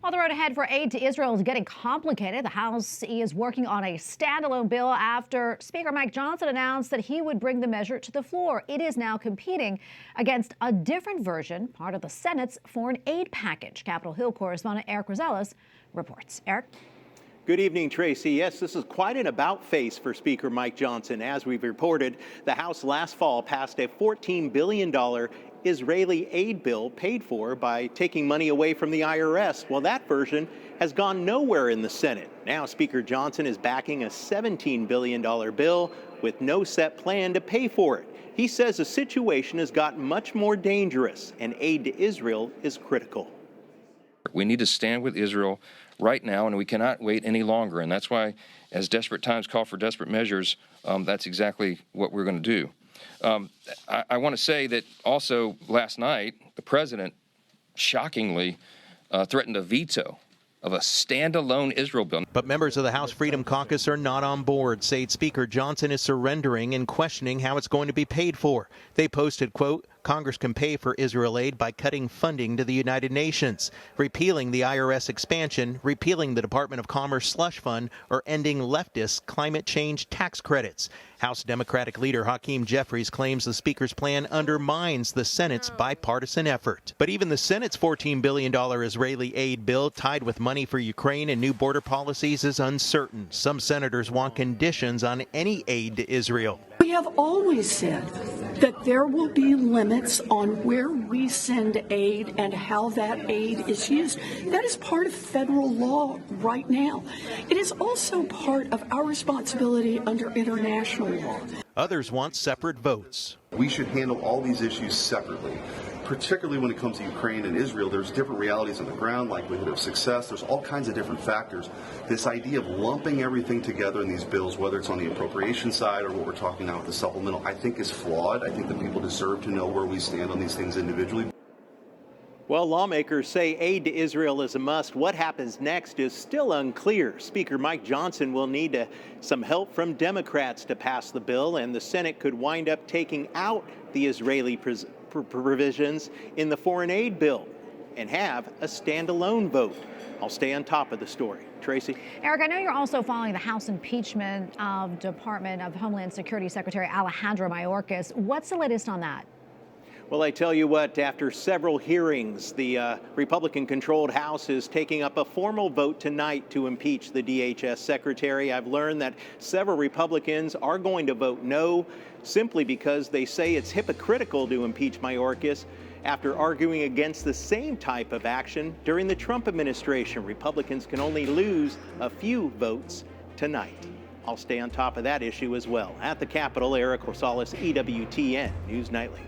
Well, the road ahead for aid to Israel is getting complicated. The House is working on a standalone bill after Speaker Mike Johnson announced that he would bring the measure to the floor. It is now competing against a different version, part of the Senate's foreign aid package. Capitol Hill correspondent Erik Rosales reports. Erik? Good evening, Tracy. Yes, this is quite an about-face for Speaker Mike Johnson. As we've reported, the House last fall passed a $14 billion Israeli aid bill paid for by taking money away from the IRS. Well, that version has gone nowhere in the Senate. Now Speaker Johnson is backing a $17 billion bill with no set plan to pay for it. He says the situation has gotten much more dangerous and aid to Israel is critical. We need to stand with Israel right now, and we cannot wait any longer. And that's why, as desperate times call for desperate measures, that's exactly what we're going to do. I want to say that also last night, the president shockingly threatened a veto of a standalone Israel bill. But members of the House Freedom Caucus are not on board, say Speaker Johnson is surrendering and questioning how it's going to be paid for. They posted, quote, Congress can pay for Israel aid by cutting funding to the United Nations, repealing the IRS expansion, repealing the Department of Commerce slush fund, or ending leftist climate change tax credits. House Democratic Leader Hakeem Jeffries claims the Speaker's plan undermines the Senate's bipartisan effort. But even the Senate's $14 billion Israeli aid bill, tied with money for Ukraine and new border policies, is uncertain. Some senators want conditions on any aid to Israel. We have always said that there will be limits on where we send aid and how that aid is used. That is part of federal law right now. It is also part of our responsibility under international law. Others want separate votes. We should handle all these issues separately. Particularly when it comes to Ukraine and Israel, there's different realities on the ground, likelihood of success. There's all kinds of different factors. This idea of lumping everything together in these bills, whether it's on the appropriation side or what we're talking now with the supplemental, I think is flawed. I think that people deserve to know where we stand on these things individually. Well, lawmakers say aid to Israel is a must. What happens next is still unclear. Speaker Mike Johnson will need some help from Democrats to pass the bill, and the Senate could wind up taking out the Israeli provisions in the foreign aid bill and have a standalone vote. I'll stay on top of the story. Tracy? Erik, I know you're also following the House impeachment of Department of Homeland Security Secretary Alejandro Mayorkas. What's the latest on that? Well, I tell you what, after several hearings, the Republican-controlled House is taking up a formal vote tonight to impeach the DHS secretary. I've learned that several Republicans are going to vote no, simply because they say it's hypocritical to impeach Mayorkas after arguing against the same type of action during the Trump administration. Republicans can only lose a few votes tonight. I'll stay on top of that issue as well. At the Capitol, Erik Rosales, EWTN News Nightly.